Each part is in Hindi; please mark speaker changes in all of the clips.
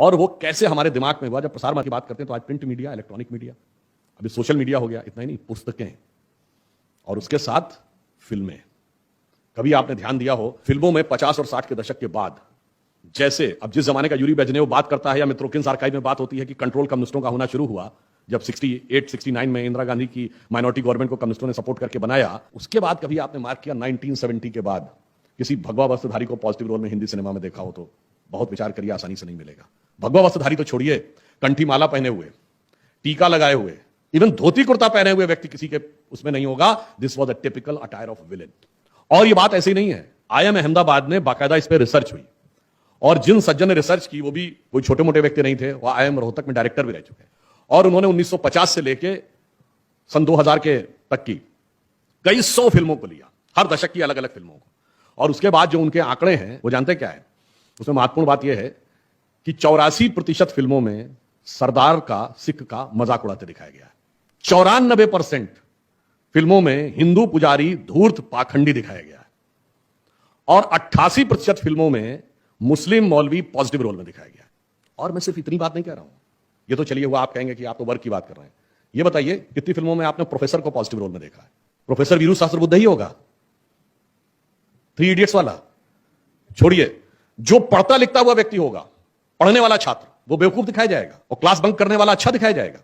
Speaker 1: और वो कैसे हमारे दिमाग में हुआ। जब प्रसार माध्यम की बात करते हैं तो आज प्रिंट मीडिया, इलेक्ट्रॉनिक मीडिया, अभी सोशल मीडिया हो गया, इतना ही नहीं, पुस्तकें और उसके साथ फिल्में। कभी आपने ध्यान दिया हो फिल्मों में 50 और 60 के दशक के बाद, जैसे अब जिस जमाने का यूरी बेजनेव बात करता है या मित्रोकिन्स आर्काइव में बात होती है कि कंट्रोल कम्युनिस्टों का होना शुरू हुआ जब 68-69 में इंदिरा गांधी की माइनॉरिटी गवर्नमेंट को कम्युनिस्टों ने सपोर्ट करके बनाया। उसके बाद कभी आपने मार्क किया 1970 के बाद किसी भगवा वस्त्रधारी को पॉजिटिव रोल में हिंदी सिनेमा में देखा हो तो बहुत विचार करिए, आसानी से नहीं मिलेगा। भगवा वस्त्रधारी तो छोड़िए, कंठी माला पहने हुए, टीका लगाए हुए, इवन धोती कुर्ता पहने हुए व्यक्ति किसी के उसमें नहीं होगा। This was a typical attire of villain. और ये बात ऐसी नहीं है, IIM अहमदाबाद ने बाकायदा इस पर रिसर्च हुई और जिन सज्जन ने रिसर्च की वो भी कोई छोटे मोटे व्यक्ति नहीं थे, वो IIM रोहतक में डायरेक्टर भी रह चुके हैं और उन्होंने 1950 से लेके सन 2000 के तक की कई 100 फिल्मों को लिया, हर दशक की अलग अलग फिल्मों को, और उसके बाद जो उनके आंकड़े हैं वो जानते क्या है। उसमें महत्वपूर्ण बात यह है कि 84% फिल्मों में सरदार का, सिख का मजाक उड़ाते दिखाया गया है। 94% फिल्मों में हिंदू पुजारी धूर्त पाखंडी दिखाया गया है और 88% फिल्मों में मुस्लिम मौलवी पॉजिटिव रोल में दिखाया गया है। और मैं सिर्फ इतनी बात नहीं कह रहा हूं, ये तो चलिए हुआ, आप कहेंगे कि आप तो वर्क की बात कर रहे हैं। ये बताइए कितनी फिल्मों में आपने प्रोफेसर को पॉजिटिव रोल में देखा है? प्रोफेसर वीरू सहस्त्रबुद्धे ही होगा, 3 इडियट्स वाला छोड़िए, जो पढ़ता लिखता हुआ व्यक्ति होगा, पढ़ने वाला छात्र, वो बेवकूफ दिखाया जाएगा और क्लास बंक करने वाला अच्छा दिखाया जाएगा।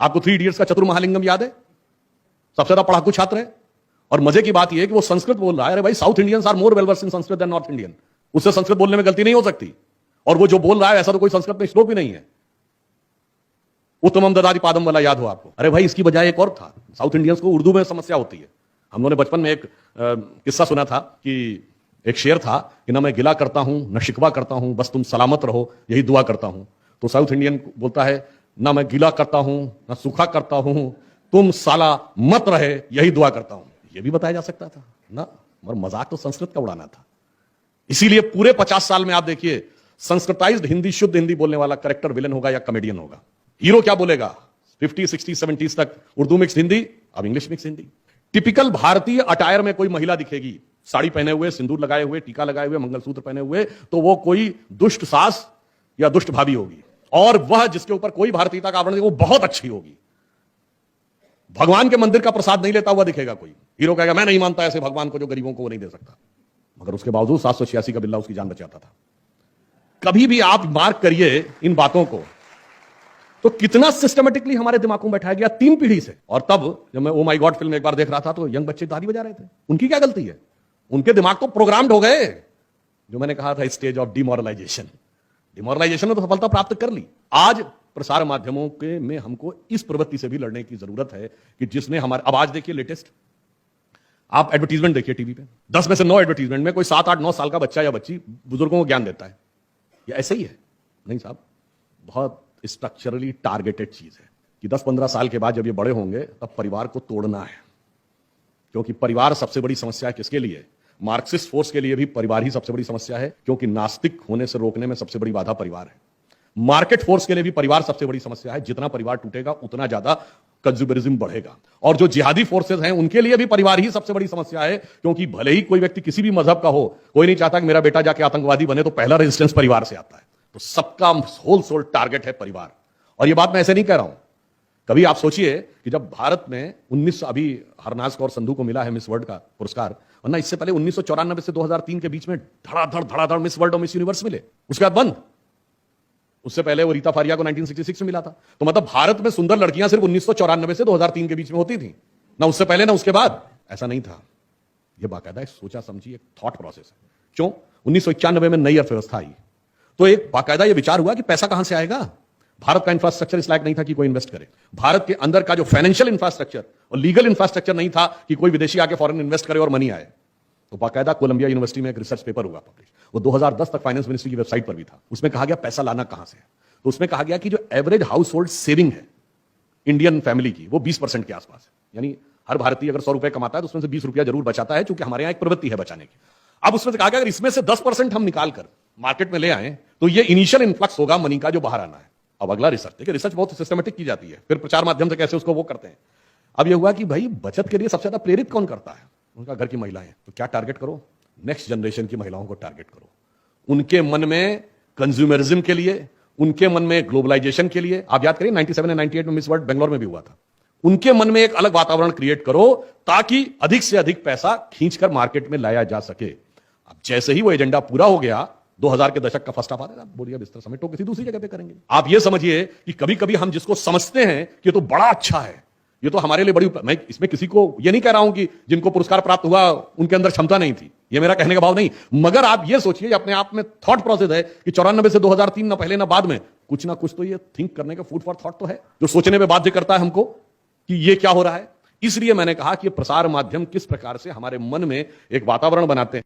Speaker 1: आपको 3 इडियट्स का चतुर महालिंगम याद है? सबसे ज्यादा पढ़ाकू छात्र है और मजे की बात यह है कि वो संस्कृत बोल रहा है। अरे भाई, south Indians are more well versed in Sanskrit than north Indian. उससे संस्कृत बोलने में गलती नहीं हो सकती और वो जो बोल रहा है ऐसा तो कोई संस्कृत में श्लोक भी नहीं है। उत्तमम ददाति पादम वाला याद हो आपको? अरे भाई, इसकी बजाय एक और था। साउथ इंडियंस को उर्दू में समस्या होती है। हम लोगों ने बचपन में एक किस्सा सुना था कि एक शेर था कि ना मैं गिला करता हूं न शिकवा करता हूं, बस तुम सलामत रहो यही दुआ करता हूं। तो साउथ इंडियन बोलता है ना मैं गिला करता हूं ना सूखा करता हूं, तुम साला मत रहे यही दुआ करता हूं। यह भी बताया जा सकता था ना, मगर मजाक तो संस्कृत का उड़ाना था। इसीलिए पूरे 50 साल में आप देखिए, संस्कृताइज्ड हिंदी, शुद्ध हिंदी बोलने वाला करेक्टर विलेन होगा या कॉमेडियन होगा। हीरो क्या बोलेगा? 50, 60, 70 तक उर्दू मिक्स हिंदी, अब इंग्लिश मिक्स हिंदी। टिपिकल भारतीय अटायर में कोई महिला दिखेगी, साड़ी पहने हुए, सिंदूर लगाए हुए, टीका लगाए हुए, मंगलसूत्र पहने हुए, तो वो कोई दुष्ट सास या दुष्ट भाभी होगी और वह जिसके ऊपर कोई भारतीयता का आवरण नहीं, वो बहुत अच्छी होगी। भगवान के मंदिर का प्रसाद नहीं लेता हुआ दिखेगा कोई, हीरो कहेगा मैं नहीं मानता ऐसे भगवान को जो गरीबों को वो नहीं दे सकता, मगर उसके बावजूद 786 का बिल्ला उसकी जान बचाता था। कभी भी आप मार्क करिए इन बातों को तो कितना सिस्टमेटिकली हमारे दिमागों में बैठाया गया 3 पीढ़ी से। और तब जब मैं ओ माय गॉड फिल्म एक बार देख रहा था तो यंग बच्चे ताली बजा रहे थे। उनकी क्या गलती है? उनके दिमाग तो प्रोग्राम्ड हो गए। जो मैंने कहा था स्टेज ऑफ डिमोरलाइजेशन, डिमोरलाइजेशन ने तो सफलता प्राप्त कर ली। आज प्रसार माध्यमों के में हमको इस प्रवृत्ति से भी लड़ने की जरूरत है कि जिसने हमारे, अब आज देखिए लेटेस्ट आप एडवर्टीजमेंट देखिए टीवी पे, 10 में से 9 एडवर्टीजमेंट में कोई 7, 8, 9 साल का बच्चा या बच्ची बुजुर्गों को ज्ञान देता है। ये ऐसे ही है? नहीं साहब, बहुत स्ट्रक्चरली टारगेटेड चीज है कि 10-15 साल के बाद जब ये बड़े होंगे तब परिवार को तोड़ना है, क्योंकि परिवार सबसे बड़ी समस्या है। किसके लिए? मार्क्सिस्ट फोर्स के लिए भी परिवार ही सबसे बड़ी समस्या है, क्योंकि नास्तिक होने से रोकने में सबसे बड़ी बाधा परिवार है। मार्केट फोर्स के लिए भी परिवार सबसे बड़ी समस्या है। जितना परिवार टूटेगा उतना ज्यादा कंज्यूमरिज्म बढ़ेगा। और जो जिहादी फोर्सेस हैं उनके लिए भी परिवार ही सबसे बड़ी समस्या है, क्योंकि भले ही कोई व्यक्ति किसी भी मजहब का हो, कोई नहीं चाहता कि मेरा बेटा जाके आतंकवादी बने, तो पहला रेजिस्टेंस परिवार से आता है। तो सबका होल सोल टारगेट है परिवार। और यह बात मैं ऐसे नहीं कह रहा हूं, कभी आप सोचिए कि जब भारत में 19 अभी हरनाज कौर संधू को मिला है मिस वर्ल्ड का पुरस्कार, वरना इससे पहले 1994 से 2003 के बीच में धड़ाधड़ मिस वर्ल्ड और मिस यूनिवर्स मिले, उसके बाद बंद। उससे पहले वो रीता फारिया को 1966 में मिला था। तो मतलब भारत में सुंदर लड़कियां सिर्फ 1994 से 2003 के बीच में होती थी, ना उससे पहले ना उसके बाद। ऐसा नहीं था, यह बाकायदा सोचा समझी एक थॉट प्रोसेस है। क्यों? 1991 में नई अर्थव्यवस्था आई तो एक बाकायदा यह विचार हुआ कि पैसा कहां से आएगा। भारत का इंफ्रास्ट्रक्चर इस लायक नहीं था कि कोई इन्वेस्ट करे। भारत के अंदर का जो फाइनेंशियल इंफ्रास्ट्रक्चर और लीगल इंफ्रास्ट्रक्चर नहीं था कि कोई विदेशी आके फॉरेन इन्वेस्ट करे और मनी आए। तो बाकायदा कोलंबिया यूनिवर्सिटी में एक रिसर्च पेपर हुआ पब्लिश, वो 2010 तक फाइनेंस मिनिस्ट्री की वेबसाइट पर भी था। उसमें कहा गया पैसा लाना कहां से है। तो उसमें कहा गया कि जो एवरेज हाउस होल्ड सेविंग है इंडियन फैमिली की, वो 20% के आसपास है। यानी हर भारतीय अगर 100 रुपए कमाता है तो उसमें से 20 रुपया जरूर बचाता है, क्योंकि हमारे यहां एक प्रवृत्ति है बचाने की। अब उसमें से कहा गया अगर इसमें से 10% हम निकाल कर मार्केट में ले आए तो ये इनिशियल इन्फ्लक्स होगा मनी का जो बाहर आना है। अब अगला रिसर्च, देखिए रिसर्च बहुत सिस्टमेटिक की जाती है, फिर प्रचार माध्यम से कैसे उसको वो करते हैं। अब ये हुआ कि भाई बचत के लिए सबसे ज्यादा प्रेरित कौन करता है? उनका घर की महिलाएं। तो क्या टारगेट करो? नेक्स्ट जनरेशन की महिलाओं को टारगेट करो। उनके मन में कंज्यूमरिज्म के लिए, उनके मन में ग्लोबलाइजेशन के लिए। आप याद करिए 97 और 98 में मिस वर्ल्ड बेंगलोर में भी हुआ था। उनके मन में एक अलग वातावरण क्रिएट करो ताकि अधिक से अधिक पैसा खींचकर मार्केट में लाया जा सके। अब जैसे ही वो एजेंडा पूरा हो गया, 2000 के दशक का फर्स्ट हाफ आ गया, बोरिया बिस्तर समेटो किसी दूसरी जगह पे करेंगे। आप ये समझिए कि कभी कभी हम जिसको समझते हैं कि ये तो बड़ा अच्छा है, ये तो हमारे लिए बड़ी, मैं इसमें किसी को ये नहीं कह रहा हूं कि जिनको पुरस्कार प्राप्त हुआ उनके अंदर क्षमता नहीं थी, ये मेरा कहने का भाव नहीं। मगर आप ये सोचिए, अपने आप में थॉट प्रोसेस है कि 94 से 2003 ना पहले ना बाद में कुछ ना कुछ तो ये थिंक करने का फूड फॉर थॉट तो है, जो सोचने में बाध्य करता है हमको कि ये क्या हो रहा है। इसलिए मैंने कहा कि प्रसार माध्यम किस प्रकार से हमारे मन में एक वातावरण बनाते हैं।